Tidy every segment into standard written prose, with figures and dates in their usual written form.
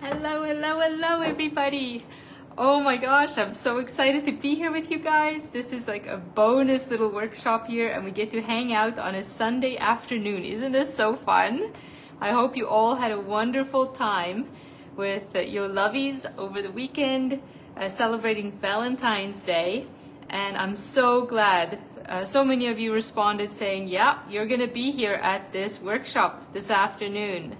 Hello, hello, hello, everybody. Oh my gosh, I'm so excited to be here with you guys. This is like a bonus little workshop here, and we get to hang out on a Sunday afternoon. Isn't this so fun? I hope you all had a wonderful time with your lovies over the weekend, celebrating Valentine's Day. And I'm so glad so many of you responded saying, yeah, you're gonna be here at this workshop this afternoon.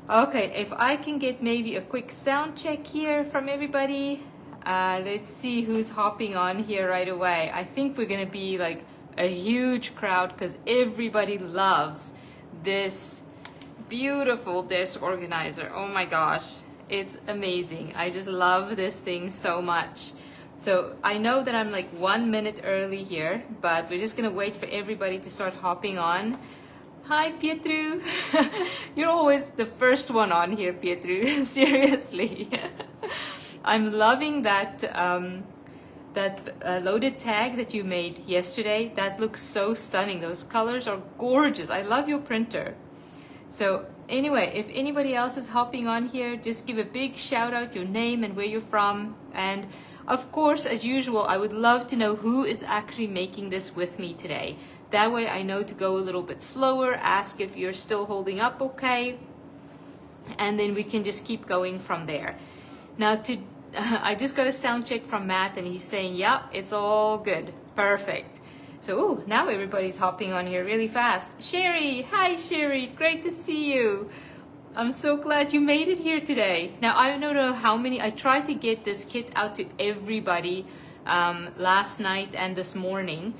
Okay, if I can get maybe a quick sound check here from everybody. Let's see who's hopping on here right away. I think we're gonna be like a huge crowd because everybody loves this beautiful desk organizer. Oh my gosh, it's amazing. I just love this thing so much. So I know that I'm like 1 minute early here, but we're just gonna wait for everybody to start hopping on. Hi, Pietru. You're always the first one on here, Pietru. Seriously. I'm loving that loaded tag that you made yesterday. That looks so stunning. Those colors are gorgeous. I love your printer. So anyway, if anybody else is hopping on here, just give a big shout out, your name and where you're from. And of course, as usual, I would love to know who is actually making this with me today. That way I know to go a little bit slower, ask if you're still holding up okay, and then we can just keep going from there. Now, I just got a sound check from Matt, and he's saying, yeah, it's all good. Perfect. So now everybody's hopping on here really fast. Sherry, hi Sherry, great to see you. I'm so glad you made it here today. Now, I don't know how many, I tried to get this kit out to everybody last night and this morning.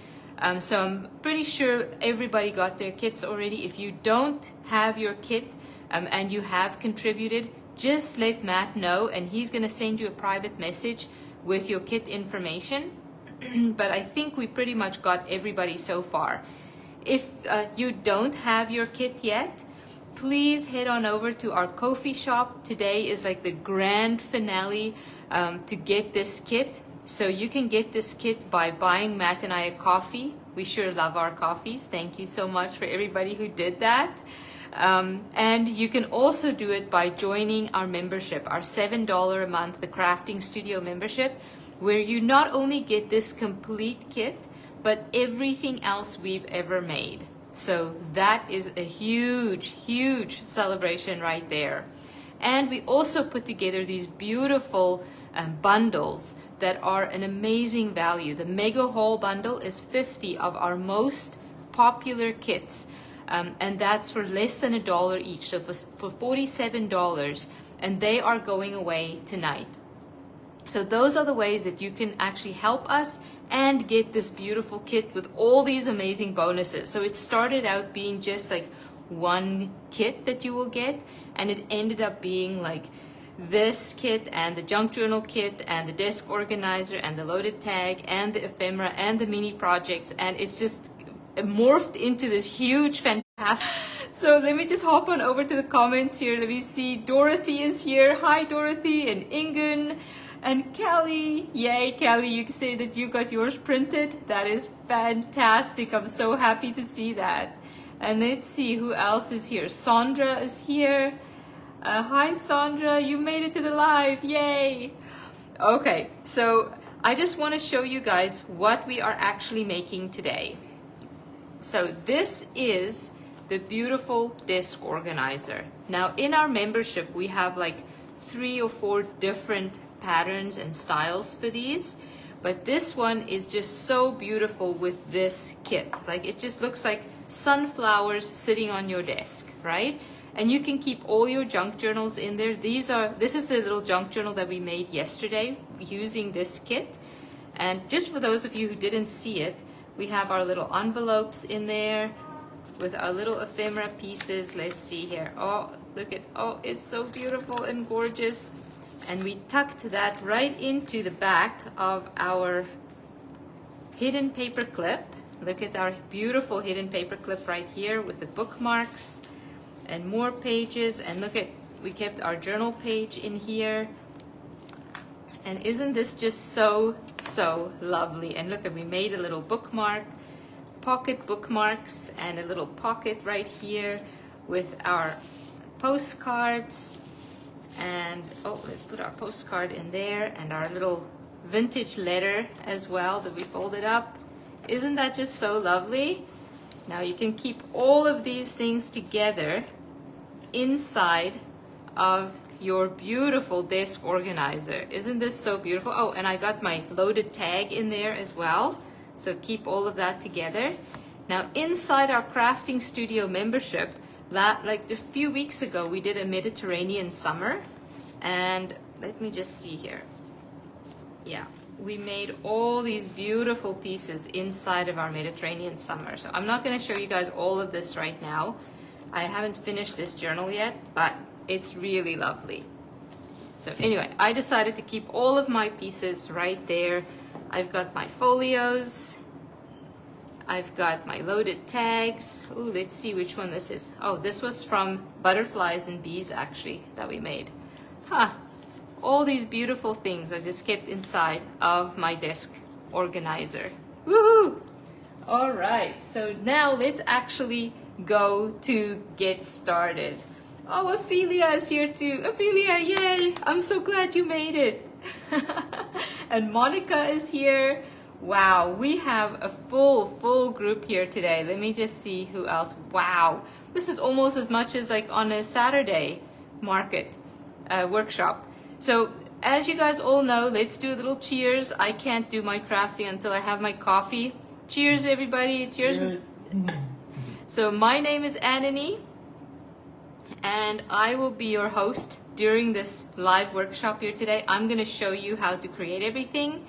So I'm pretty sure everybody got their kits already. If you don't have your kit and you have contributed, just let Matt know and he's gonna send you a private message with your kit information. But I think we pretty much got everybody so far. If you don't have your kit yet, please head on over to our Ko-fi shop. Today is like the grand finale to get this kit. So you can get this kit by buying Matt and I a coffee. We sure love our coffees. Thank you so much for everybody who did that. And you can also do it by joining our membership, our $7 a month, the Crafting Studio membership, where you not only get this complete kit, but everything else we've ever made. So that is a huge, huge celebration right there. And we also put together these beautiful bundles that are an amazing value. The Mega Haul bundle is 50 of our most popular kits, and that's for less than $1 each, so for $47, and they are going away tonight. So those are the ways that you can actually help us and get this beautiful kit with all these amazing bonuses. So it started out being just like one kit that you will get, and it ended up being like this kit and the junk journal kit and the desk organizer and the loaded tag and the ephemera and the mini projects, and it's just morphed into this huge fantastic. So let me just hop on over to the comments here. Let me see, Dorothy is here. Hi Dorothy, and Ingun and Kelly. Yay Kelly, you can say that you got yours printed. That is fantastic. I'm so happy to see that. And let's see who else is here. Sandra is here. Hi Sandra, you made it to the live, yay! Okay, so I just want to show you guys what we are actually making today. So this is the beautiful desk organizer. Now in our membership we have like 3 or 4 different patterns and styles for these, but this one is just so beautiful with this kit. Like it just looks like sunflowers sitting on your desk, right? And you can keep all your junk journals in there. This is the little junk journal that we made yesterday using this kit. And just for those of you who didn't see it, we have our little envelopes in there with our little ephemera pieces. Let's see here. Oh, look at, oh, it's so beautiful and gorgeous. And we tucked that right into the back of our hidden paper clip. Look at our beautiful hidden paper clip right here with the bookmarks and more pages. And look at, we kept our journal page in here. And isn't this just so, so lovely? And look at, we made a little bookmark, pocket bookmarks, and a little pocket right here with our postcards. And oh, let's put our postcard in there and our little vintage letter as well that we folded up. Isn't that just so lovely? Now you can keep all of these things together inside of your beautiful desk organizer. Isn't this so beautiful? Oh, and I got my loaded tag in there as well. So keep all of that together. Now inside our crafting studio membership, like a few weeks ago, we did a Mediterranean summer. And let me just see here. Yeah, we made all these beautiful pieces inside of our Mediterranean summer. So I'm not going to show you guys all of this right now. I haven't finished this journal yet, but it's really lovely. So anyway, I decided to keep all of my pieces right there. I've got my folios. I've got my loaded tags. Ooh, let's see which one this is. Oh, this was from Butterflies and Bees, actually, that we made. Huh. All these beautiful things are just kept inside of my desk organizer. Woohoo! All right, so now let's actually go to get started. Oh, Ophelia is here too. Ophelia, yay! I'm so glad you made it. And Monica is here. Wow, we have a full group here today. Let me just see who else. Wow, this is almost as much as like on a Saturday market workshop. So as you guys all know, let's do a little cheers. I can't do my crafting until I have my coffee. Cheers, everybody. Cheers. Cheers. So my name is Anani, and I will be your host during this live workshop here today. I'm going to show you how to create everything.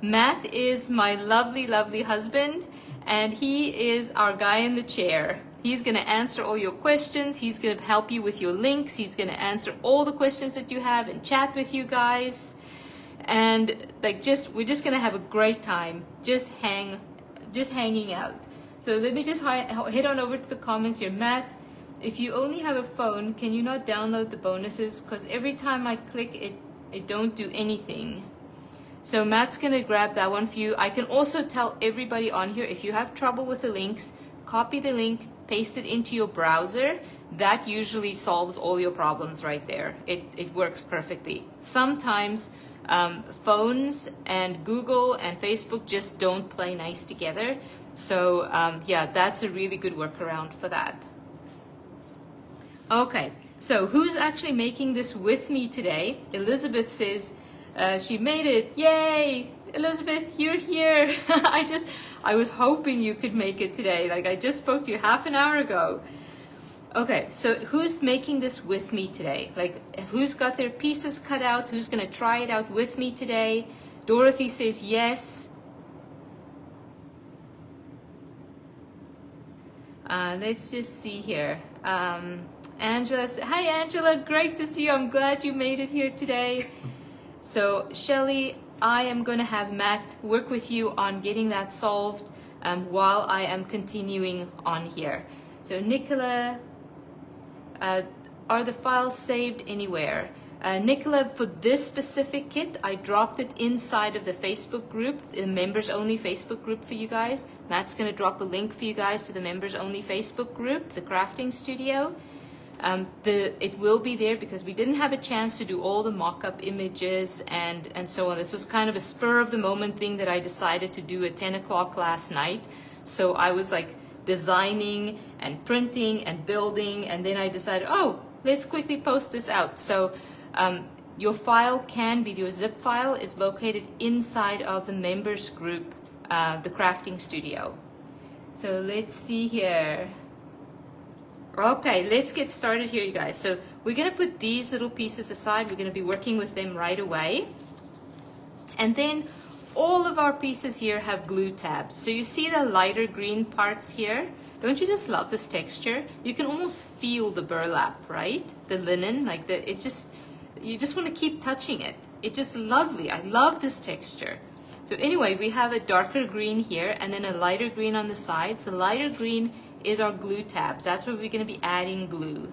Matt is my lovely, lovely husband, and he is our guy in the chair. He's going to answer all your questions. He's going to help you with your links. He's going to answer all the questions that you have and chat with you guys. And like we're just going to have a great time just hanging out. So let me just head on over to the comments here. Matt, if you only have a phone, can you not download the bonuses? Because every time I click it, it don't do anything. So Matt's going to grab that one for you. I can also tell everybody on here, if you have trouble with the links, copy the link, paste it into your browser. That usually solves all your problems right there. It works perfectly. Sometimes phones and Google and Facebook just don't play nice together. So yeah, that's a really good workaround for that. Okay, so who's actually making this with me today? Elizabeth says she made it. Yay! Elizabeth, you're here. I was hoping you could make it today. Like I just spoke to you half an hour ago. Okay, so who's making this with me today? Like who's got their pieces cut out? Who's going to try it out with me today? Dorothy says yes. Let's just see here. Angela says, hi Angela, great to see you. I'm glad you made it here today. So Shelly, I am going to have Matt work with you on getting that solved while I am continuing on here. So Nicola, are the files saved anywhere? Nicola, for this specific kit, I dropped it inside of the Facebook group, the members only Facebook group for you guys. Matt's going to drop a link for you guys to the members only Facebook group, the Crafting Studio. It will be there because we didn't have a chance to do all the mock-up images and so on. This was kind of a spur of the moment thing that I decided to do at 10 o'clock last night. So I was like designing and printing and building, and then I decided, oh, let's quickly post this out. So your file your zip file is located inside of the members group, the Crafting Studio. So let's see here. Okay, let's get started here, you guys. So we're going to put these little pieces aside. We're going to be working with them right away. And then all of our pieces here have glue tabs. So you see the lighter green parts here? Don't you just love this texture? You can almost feel the burlap, right? The linen, like you just want to keep touching it. It's just lovely. I love this texture. So anyway, we have a darker green here and then a lighter green on the sides. The lighter green is our glue tabs. That's where we're going to be adding glue.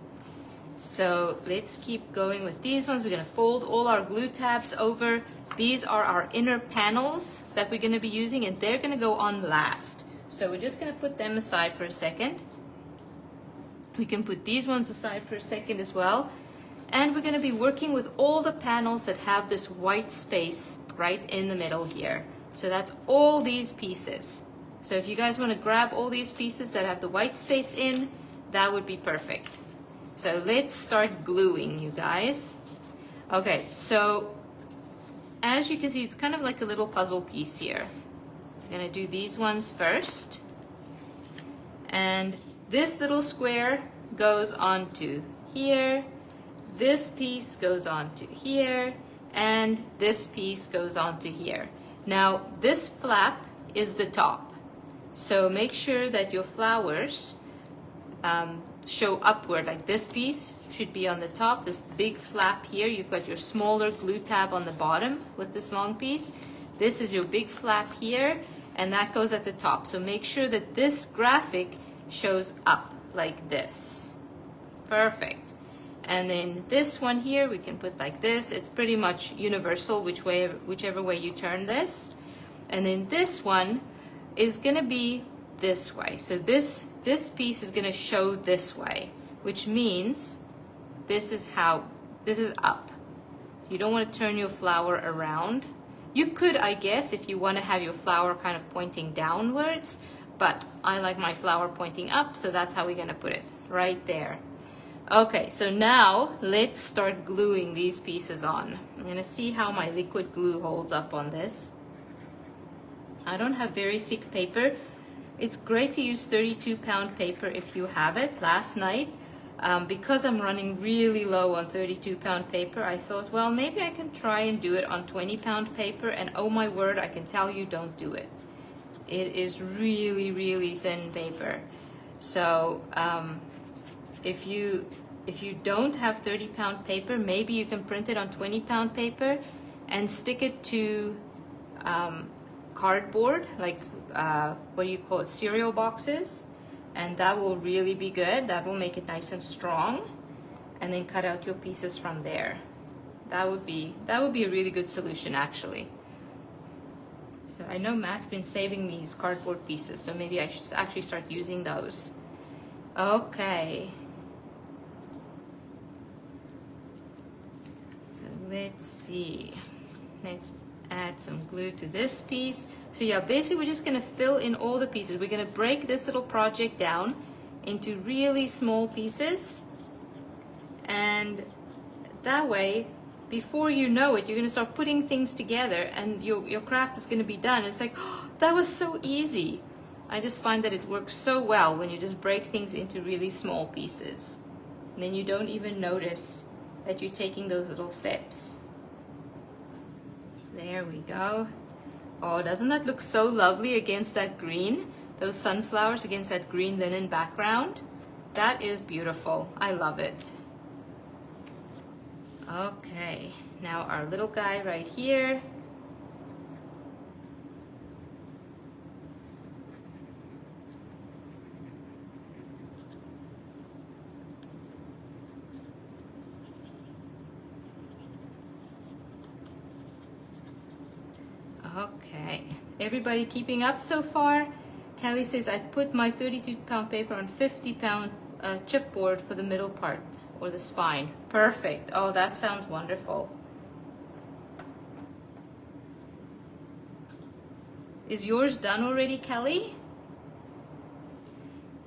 So let's keep going with these ones. We're going to fold all our glue tabs over. These are our inner panels that we're going to be using, and they're going to go on last. So we're just going to put them aside for a second. We can put these ones aside for a second as well. And we're going to be working with all the panels that have this white space right in the middle here. So that's all these pieces. So if you guys want to grab all these pieces that have the white space in, that would be perfect. So let's start gluing, you guys. Okay, so as you can see, it's kind of like a little puzzle piece here. I'm going to do these ones first. And this little square goes onto here. This piece goes onto here. And this piece goes onto here. Now, this flap is the top. So make sure that your flowers show upward. Like this piece should be on the top. This big flap here, you've got your smaller glue tab on the bottom with this long piece. This is your big flap here, and that goes at the top. So make sure that this graphic shows up like this. Perfect. And then this one here, we can put like this. It's pretty much universal whichever way you turn this. And then this one is gonna be this way. So this piece is gonna show this way, which means this is up. You don't want to turn your flower around. You could, I guess, if you want to have your flower kind of pointing downwards, but I like my flower pointing up, so that's how we're going to put it, right there. Okay, so now let's start gluing these pieces on. I'm going to see how my liquid glue holds up on this. I don't have very thick paper. It's great to use 32-pound paper if you have it. Last night, because I'm running really low on 32-pound paper, I thought, well, maybe I can try and do it on 20-pound paper, and oh my word, I can tell you, don't do it. It is really, really thin paper. So if you don't have 30-pound paper, maybe you can print it on 20-pound paper and stick it to cardboard, like what do you call it, cereal boxes. And that will really be good. That will make it nice and strong. And then cut out your pieces from there. That would be a really good solution, actually. So I know Matt's been saving me his cardboard pieces, so maybe I should actually start using those. Okay. So let's see. Let's add some glue to this piece. So yeah, basically we're just gonna fill in all the pieces. We're gonna break this little project down into really small pieces. And that way, before you know it, you're gonna start putting things together and your craft is gonna be done. It's like, oh, that was so easy. I just find that it works so well when you just break things into really small pieces. And then you don't even notice that you're taking those little steps. There we go. Oh, doesn't that look so lovely against that green? Those sunflowers against that green linen background? That is beautiful. I love it. Okay, now our little guy right here. Okay, everybody keeping up so far? Kelly says, I put my 32-pound paper on 50-pound chipboard for the middle part or the spine. Perfect. Oh, that sounds wonderful. Is yours done already, Kelly?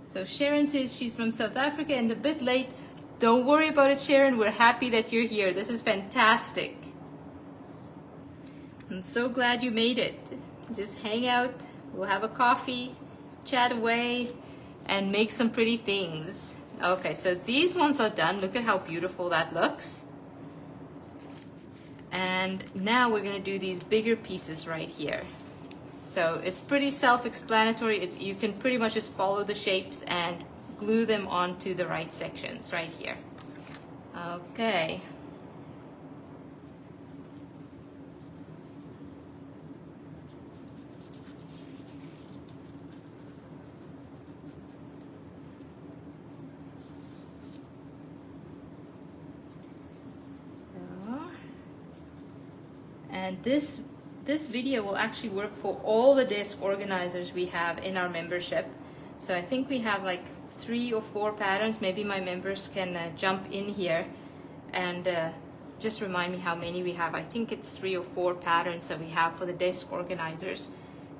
So Sharon says she's from South Africa and a bit late. Don't worry about it, Sharon. We're happy that you're here. This is fantastic. I'm so glad you made it. Just hang out, we'll have a coffee, chat away, and make some pretty things. Okay, so these ones are done. Look at how beautiful that looks. And now we're gonna do these bigger pieces right here. So it's pretty self-explanatory. You can pretty much just follow the shapes and glue them onto the right sections right here. Okay. And this video will actually work for all the desk organizers we have in our membership. So I think we have like 3 or 4 patterns. Maybe my members can jump in here and just remind me how many we have. I think it's 3 or 4 patterns that we have for the desk organizers.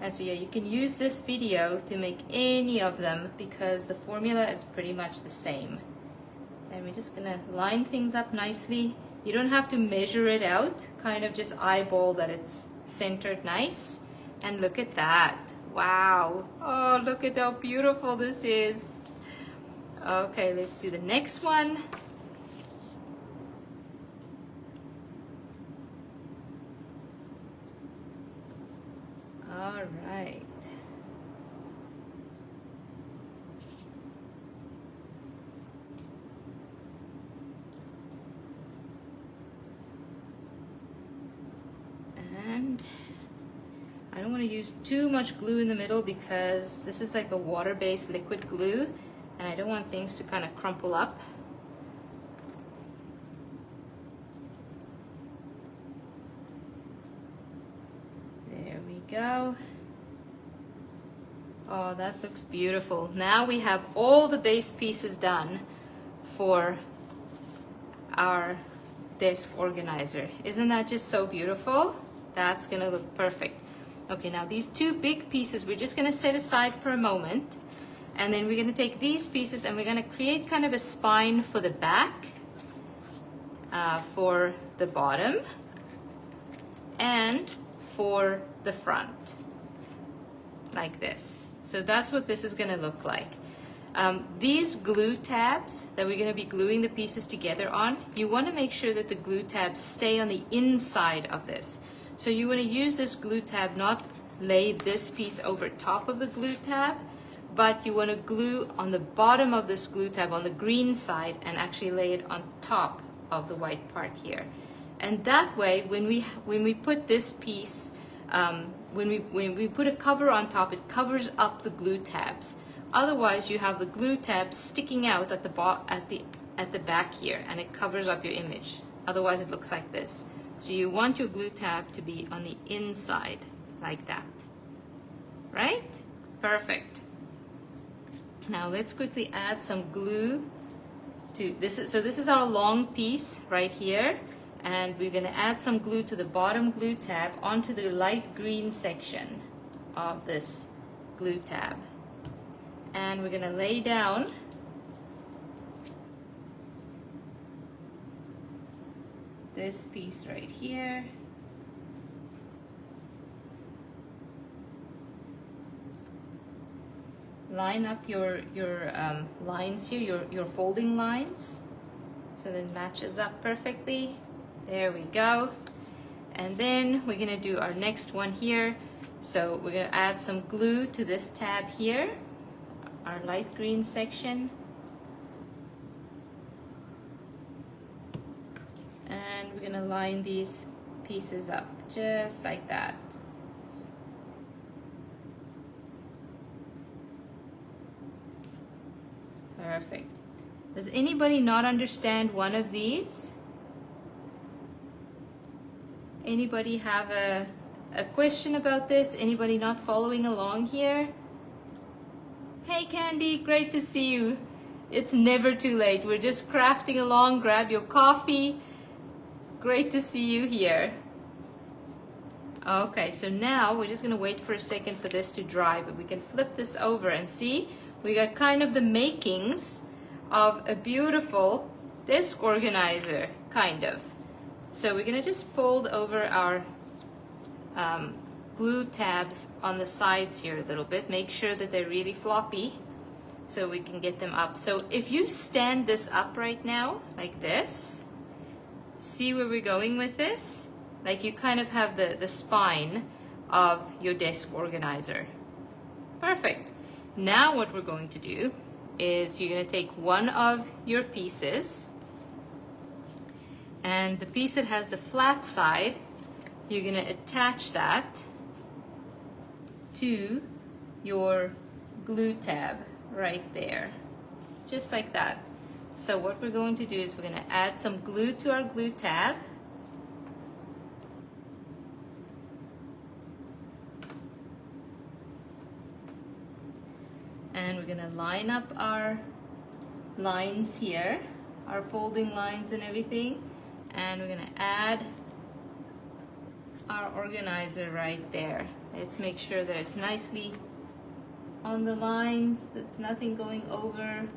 And so yeah, you can use this video to make any of them because the formula is pretty much the same. And we're just gonna line things up nicely. You don't have to measure it out, kind of just eyeball that it's centered nice. And look at that, wow. Oh, look at how beautiful this is. Okay, let's do the next one. All right. And I don't want to use too much glue in the middle because this is like a water-based liquid glue and I don't want things to kind of crumple up. There we go. Oh, that looks beautiful. Now we have all the base pieces done for our desk organizer. Isn't that just so beautiful? That's gonna look perfect. Okay, now these 2 big pieces we're just gonna set aside for a moment, and then we're gonna take these pieces and we're gonna create kind of a spine for the back, for the bottom, and for the front, like this. So that's what this is gonna look like. These glue tabs that we're gonna be gluing the pieces together on, you wanna make sure that the glue tabs stay on the inside of this. So you wanna use this glue tab, not lay this piece over top of the glue tab, but you wanna glue on the bottom of this glue tab on the green side and actually lay it on top of the white part here. And that way, when we put this piece, when we put a cover on top, it covers up the glue tabs. Otherwise, you have the glue tabs sticking out at the back here, and it covers up your image. Otherwise, it looks like this. So you want your glue tab to be on the inside, like that. Right? Perfect. Now let's quickly add some glue to this. So this is our long piece right here, and we're going to add some glue to the bottom glue tab onto the light green section of this glue tab. And we're going to lay down this piece right here. Line up your lines here, your folding lines, so that it matches up perfectly. There we go. And then we're gonna do our next one here. So we're gonna add some glue to this tab here, our light green section. And we're gonna line these pieces up just like that. Perfect. Does anybody not understand one of these? Anybody have a question about this? Anybody not following along here? Hey Candy, great to see you. It's never too late. We're just crafting along. Grab your coffee. Great to see you here. Okay, so now we're just gonna wait for a second for this to dry, but we can flip this over and see we got kind of the makings of a beautiful desk organizer, kind of. So we're gonna just fold over our glue tabs on the sides here a little bit. Make sure that they're really floppy so we can get them up. So if you stand this up right now, like this, see where we're going with this? Like you kind of have the spine of your desk organizer. Perfect. Now what we're going to do is you're going to take one of your pieces, and the piece that has the flat side, you're going to attach that to your glue tab right there, just like that. So what we're going to do is we're going to add some glue to our glue tab. And we're going to line up our lines here our folding lines and everything. And we're gonna add our organizer right there. Let's make sure that it's nicely on the lines, that's nothing going over.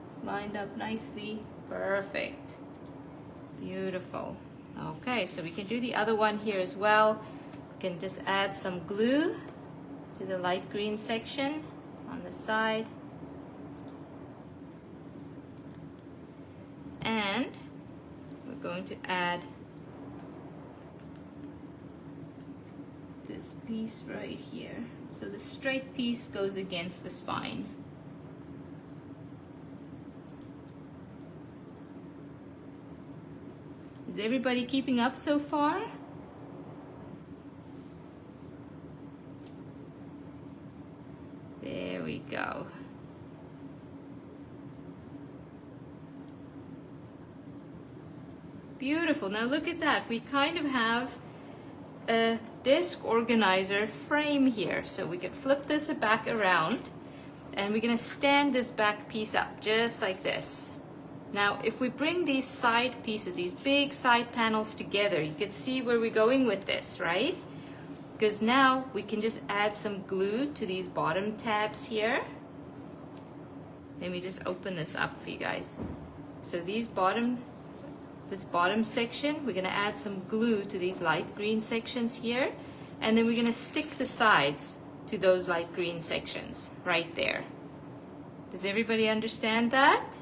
It's lined up nicely. Perfect. Beautiful. Okay, so we can do the other one here as well. We can just add some glue to the light green section on the side. And we're going to add this piece right here. So the straight piece goes against the spine. Is everybody keeping up so far? There we go. Beautiful. Now look at that. We kind of have a disc organizer frame here. So we can flip this back around and we're going to stand this back piece up just like this. Now if we bring these side pieces, these big side panels together, you can see where we're going with this, right? Because now we can just add some glue to these bottom tabs here. Let me just open this up for you guys. So this bottom section, we're going to add some glue to these light green sections here, and then we're going to stick the sides to those light green sections right there. Does everybody understand that?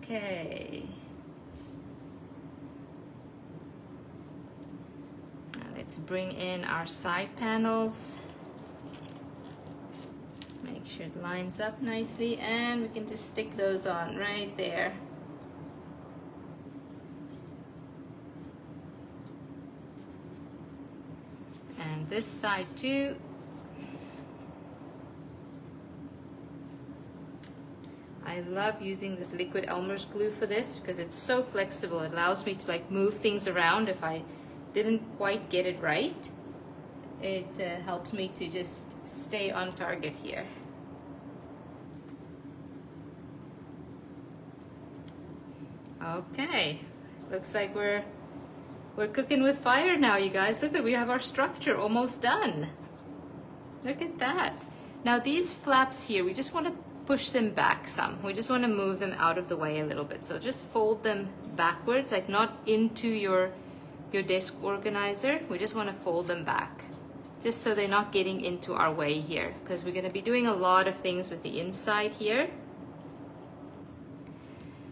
Okay. Now let's bring in our side panels. Make sure it lines up nicely, and we can just stick those on right there. And this side too. I love using this liquid Elmer's glue for this because it's so flexible. It allows me to like move things around if I didn't quite get it right. It helps me to just stay on target here. Okay, looks like we're cooking with fire now, you guys. Look at, we have our structure almost done. Look at that. Now these flaps here, we just want to push them back some. We just want to move them out of the way a little bit. So just fold them backwards, like not into your desk organizer. We just want to fold them back, just so they're not getting into our way here, because we're going to be doing a lot of things with the inside here.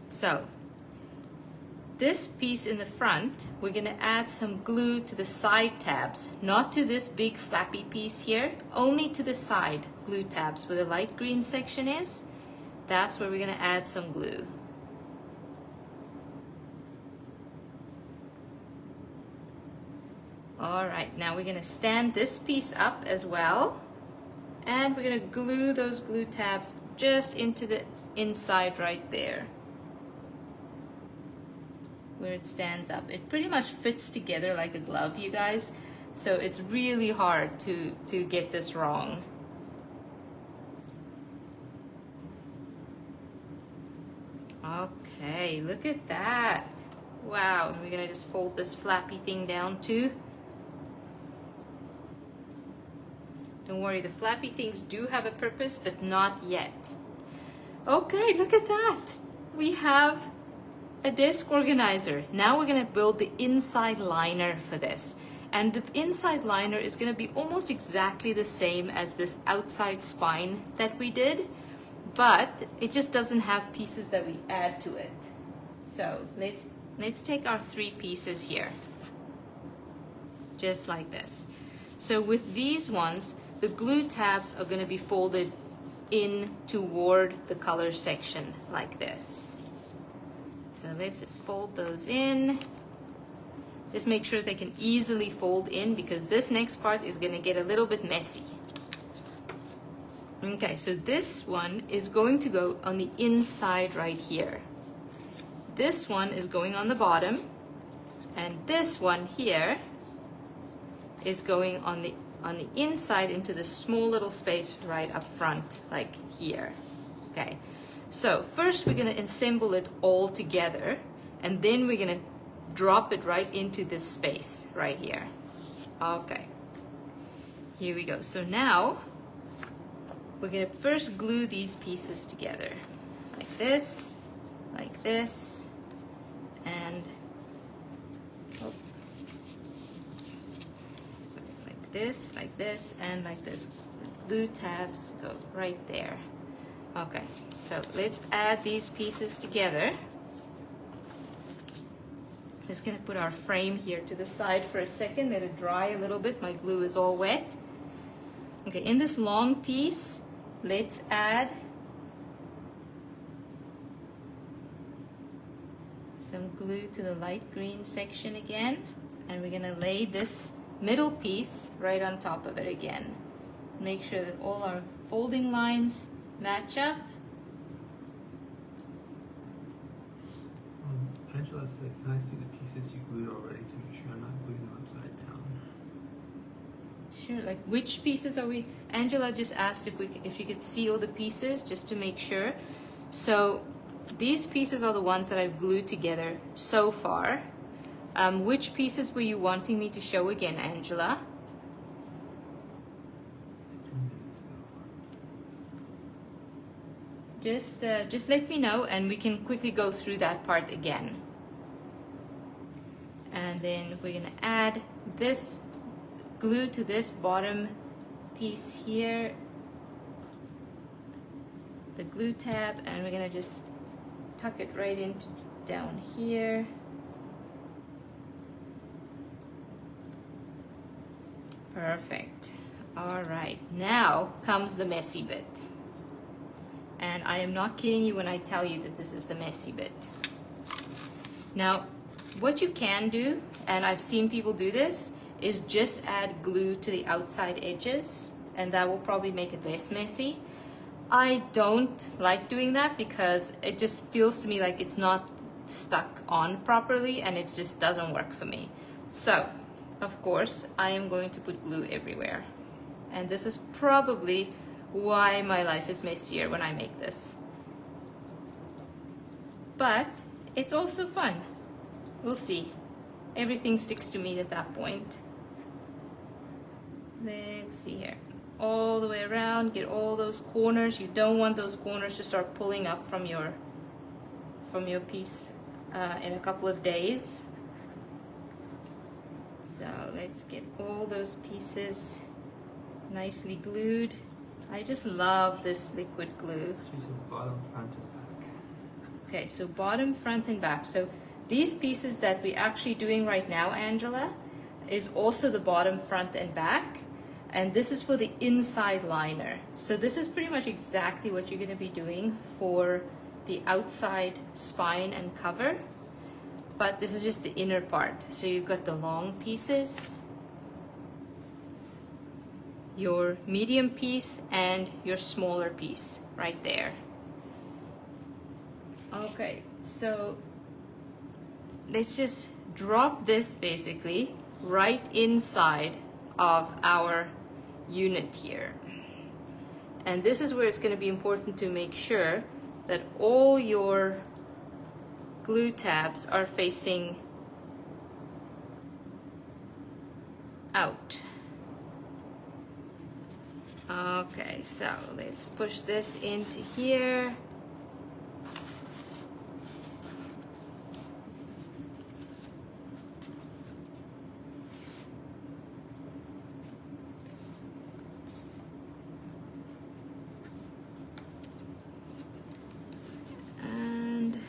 So this piece in the front, we're going to add some glue to the side tabs, not to this big flappy piece here, only to the side glue tabs where the light green section is. That's where we're going to add some glue. All right, now we're going to stand this piece up as well, and we're going to glue those glue tabs just into the inside right there, where it stands up. It pretty much fits together like a glove, you guys, so it's really hard to get this wrong. Okay, look at that. Wow, we're gonna just fold this flappy thing down too. Don't worry, the flappy things do have a purpose, but not yet. Okay, look at that. We have a desk organizer. Now we're going to build the inside liner for this. And the inside liner is going to be almost exactly the same as this outside spine that we did, but it just doesn't have pieces that we add to it. So let's take our 3 pieces here, just like this. So with these ones, the glue tabs are going to be folded in toward the color section like this. So let's just fold those in. Just make sure they can easily fold in, because this next part is going to get a little bit messy. Okay, so this one is going to go on the inside right here. This one is going on the bottom, and this one here is going on the on the inside into this small little space right up front, like here. Okay, so first we're gonna assemble it all together, and then we're gonna drop it right into this space right here. Okay, here we go. So now we're gonna first glue these pieces together like this, and sorry, like this, and like this. Glue tabs go right there. Okay, so let's add these pieces together. Just gonna put our frame here to the side for a second, let it dry a little bit. My glue is all wet. Okay, in this long piece, let's add some glue to the light green section again, and we're gonna lay this middle piece right on top of it again. Make sure that all our folding lines match up. Angela said, can I see the pieces you glued already to make sure I'm not gluing them upside down? Sure, like which pieces are we? Angela just asked if you could see all the pieces just to make sure. So these pieces are the ones that I've glued together so far. Which pieces were you wanting me to show again, Angela? 10 minutes ago. Just let me know and we can quickly go through that part again. And then we're gonna add this glue to this bottom piece here, the glue tab, and we're gonna just tuck it right into down here. Perfect. All right, now comes the messy bit. And I am not kidding you when I tell you that this is the messy bit. Now, what you can do, and I've seen people do this, is just add glue to the outside edges, and that will probably make it less messy. I don't like doing that because it just feels to me like it's not stuck on properly and it just doesn't work for me. So, of course, I am going to put glue everywhere. And this is probably why my life is messier when I make this. But it's also fun. We'll see. Everything sticks to me at that point. Let's see here. All the way around, get all those corners. You don't want those corners to start pulling up from your piece in a couple of days. So let's get all those pieces nicely glued. I just love this liquid glue. She says bottom, front, and back. Okay, so bottom, front, and back. So these pieces that we're actually doing right now, Angela, is also the bottom, front, and back. And this is for the inside liner. So this is pretty much exactly what you're gonna be doing for the outside spine and cover. But this is just the inner part. So you've got the long pieces, your medium piece, and your smaller piece right there. Okay, so let's just drop this basically right inside of our unit here. And this is where it's going to be important to make sure that all your glue tabs are facing out. Okay, so let's push this into here. And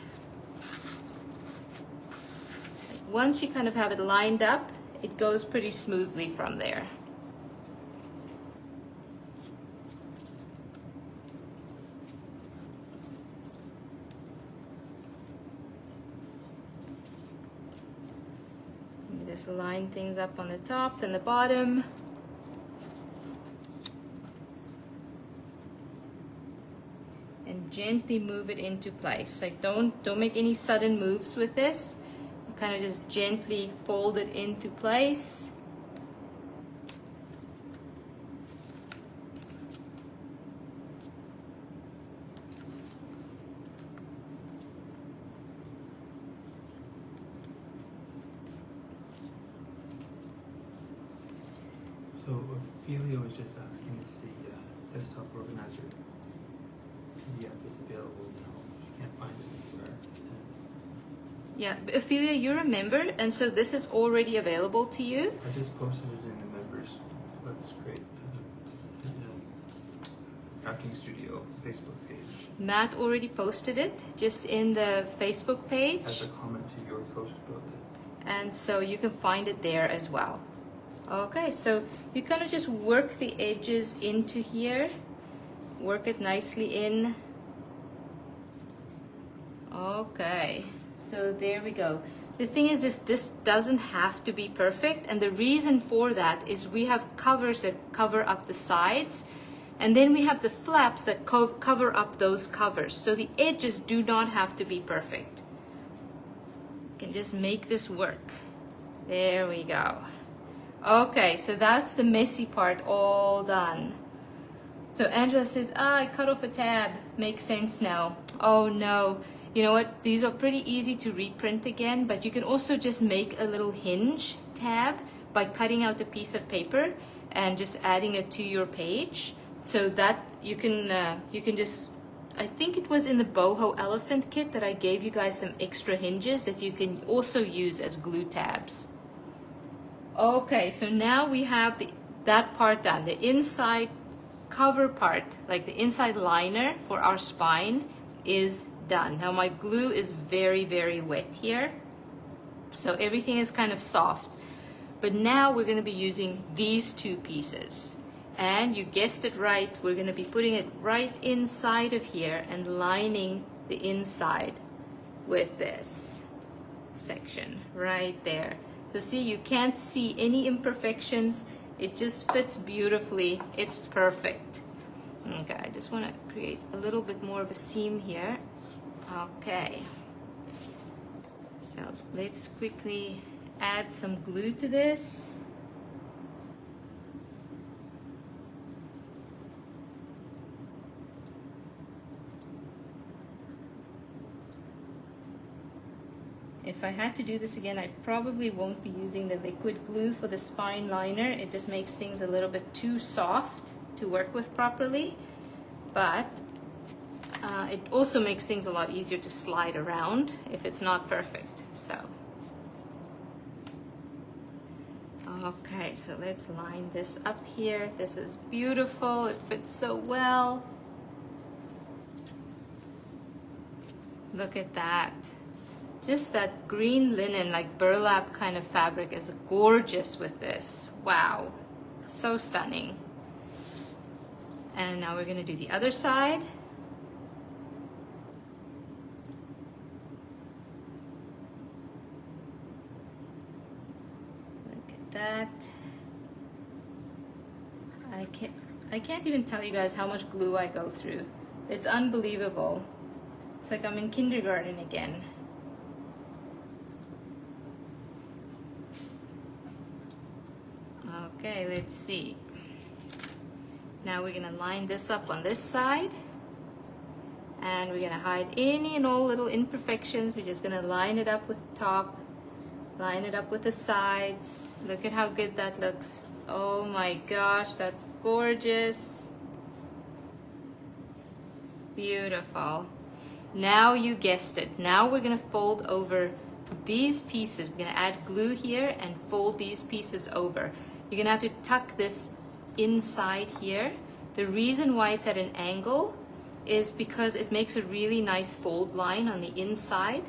once you kind of have it lined up, it goes pretty smoothly from there. Just line things up on the top and the bottom. And gently move it into place. Like don't make any sudden moves with this. You kind of just gently fold it into place. So Ophelia was just asking if the desktop organizer PDF is available now. She can't find it anywhere. Yeah, Ophelia, you remembered, and so this is already available to you. I just posted it in the members. Let's create the Crafting Studio Facebook page. Matt already posted it just in the Facebook page. As a comment to your post about it. And so you can find it there as well. Okay, so you kind of just work the edges into here. Work it nicely in. Okay, so there we go. The thing is, this doesn't have to be perfect, and the reason for that is we have covers that cover up the sides, and then we have the flaps that cover up those covers. So the edges do not have to be perfect. You can just make this work. There we go. Okay, so that's the messy part all done. So Angela says, I cut off a tab. Makes sense now. Oh no. You know what? These are pretty easy to reprint again, but you can also just make a little hinge tab by cutting out a piece of paper and just adding it to your page. So that you can just, I think it was in the boho elephant kit that I gave you guys some extra hinges that you can also use as glue tabs. Okay, so now we have that part done. The inside cover part, like the inside liner for our spine, is done. Now my glue is very, very wet here, so everything is kind of soft. But now we're going to be using these two pieces. And you guessed it right, we're going to be putting it right inside of here and lining the inside with this section right there. So see, you can't see any imperfections. It just fits beautifully. It's perfect. Okay, I just want to create a little bit more of a seam here. Okay. So let's quickly add some glue to this. If I had to do this again, I probably won't be using the liquid glue for the spine liner. It just makes things a little bit too soft to work with properly. But it also makes things a lot easier to slide around if it's not perfect. So, okay, so let's line this up here. This is beautiful. It fits so well. Look at that. Just that green linen, like burlap kind of fabric, is gorgeous with this. Wow, so stunning. And now we're going to do the other side. Look at that. I can't even tell you guys how much glue I go through. It's unbelievable. It's like I'm in kindergarten again. Okay, let's see. Now we're gonna line this up on this side, and we're gonna hide any and all little imperfections. We're just gonna line it up with the top, line it up with the sides. Look at how good that looks. Oh my gosh, that's gorgeous. Beautiful. Now you guessed it. Now we're gonna fold over these pieces. We're gonna add glue here and fold these pieces over. You're gonna have to tuck this inside here. The reason why it's at an angle is because it makes a really nice fold line on the inside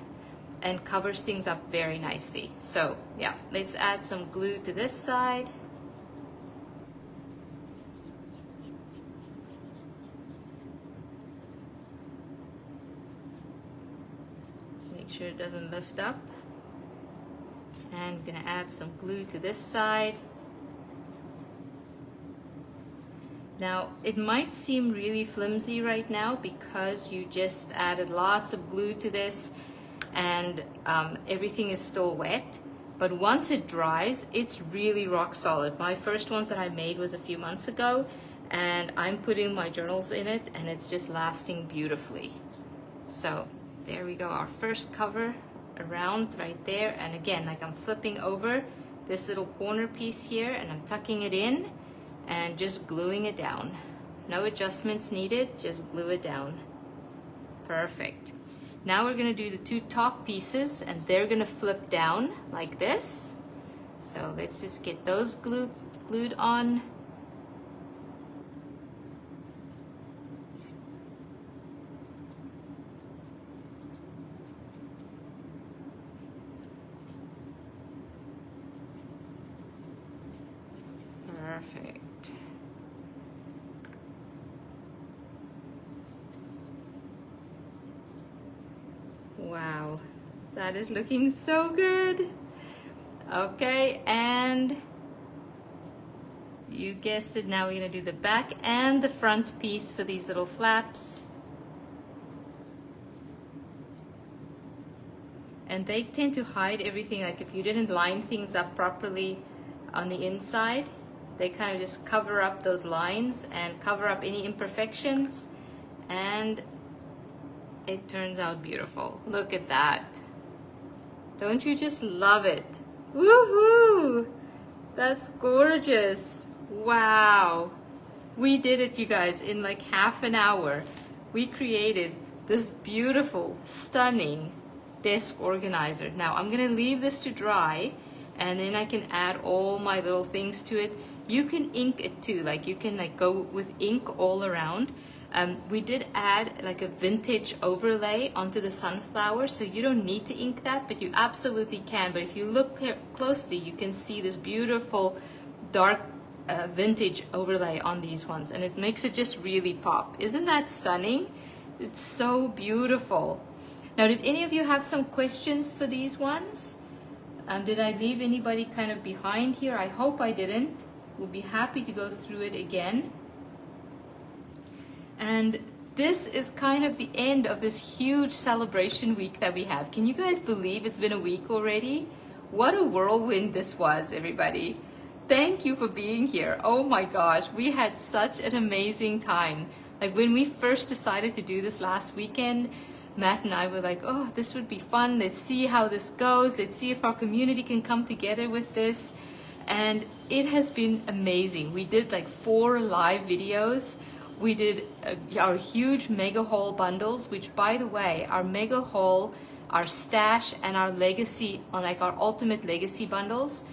and covers things up very nicely. So yeah, let's add some glue to this side. Just make sure it doesn't lift up. And we're gonna add some glue to this side. Now, it might seem really flimsy right now because you just added lots of glue to this and everything is still wet. But once it dries, it's really rock solid. My first ones that I made was a few months ago, and I'm putting my journals in it and it's just lasting beautifully. So there we go, our first cover around right there. And again, like I'm flipping over this little corner piece here and I'm tucking it in. and just gluing it down. No adjustments needed, just glue it down. Perfect. Now we're gonna do the two top pieces and they're gonna flip down like this. So let's just get those glued on. Perfect. Wow, that is looking so good. Okay, and you guessed it, now we're gonna do the back and the front piece for these little flaps. And they tend to hide everything, like if you didn't line things up properly on the inside, they kind of just cover up those lines and cover up any imperfections, and it turns out beautiful. Look at that. Don't you just love it? Woohoo! That's gorgeous. Wow. We did it, you guys, in like half an hour. We created this beautiful, stunning desk organizer. Now I'm gonna leave this to dry and then I can add all my little things to it. You can ink it too, like you can like go with ink all around. We did add like a vintage overlay onto the sunflower, so you don't need to ink that, but you absolutely can. But if you look closely, you can see this beautiful dark vintage overlay on these ones, and it makes it just really pop. Isn't that stunning? It's so beautiful. Now, did any of you have some questions for these ones? Did I leave anybody kind of behind here? I hope I didn't. We'll be happy to go through it again. And this is kind of the end of this huge celebration week that we have. Can you guys believe it's been a week already? What a whirlwind this was, everybody. Thank you for being here. Oh my gosh, we had such an amazing time. Like when we first decided to do this last weekend, Matt and I were like, oh, this would be fun. Let's see how this goes. Let's see if our community can come together with this. And it has been amazing. We did like 4 live videos. We did our huge mega haul bundles, which by the way, our mega haul, our stash, and our legacy, like our ultimate legacy bundles,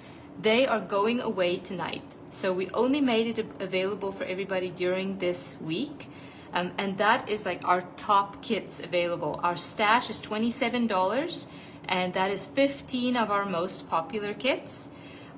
they are going away tonight. So we only made it available for everybody during this week. And that is like our top kits available. Our stash is $27, and that is 15 of our most popular kits.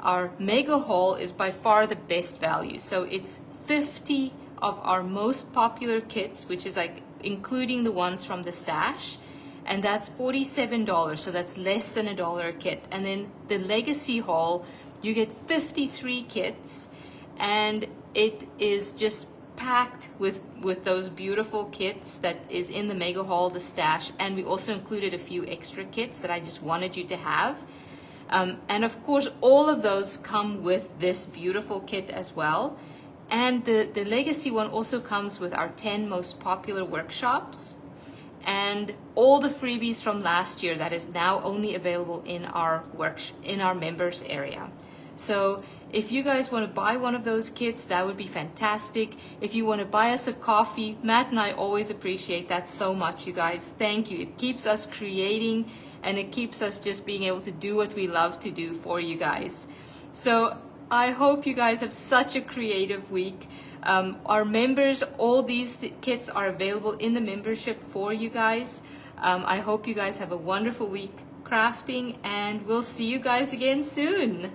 Our mega haul is by far the best value. So it's 50 of our most popular kits, which is like including the ones from the stash, and that's $47, so that's less than $1 a kit. And then the legacy haul, you get 53 kits, and it is just packed with those beautiful kits that is in the mega haul, the stash, and we also included a few extra kits that I just wanted you to have. And of course, all of those come with this beautiful kit as well. And the legacy one also comes with our 10 most popular workshops and all the freebies from last year that is now only available in our members area. So if you guys want to buy one of those kits, that would be fantastic. If you want to buy us a coffee, Matt and I always appreciate that so much, you guys. Thank you. It keeps us creating, and it keeps us just being able to do what we love to do for you guys. So I hope you guys have such a creative week. Our members, all these kits are available in the membership for you guys. I hope you guys have a wonderful week crafting, and we'll see you guys again soon.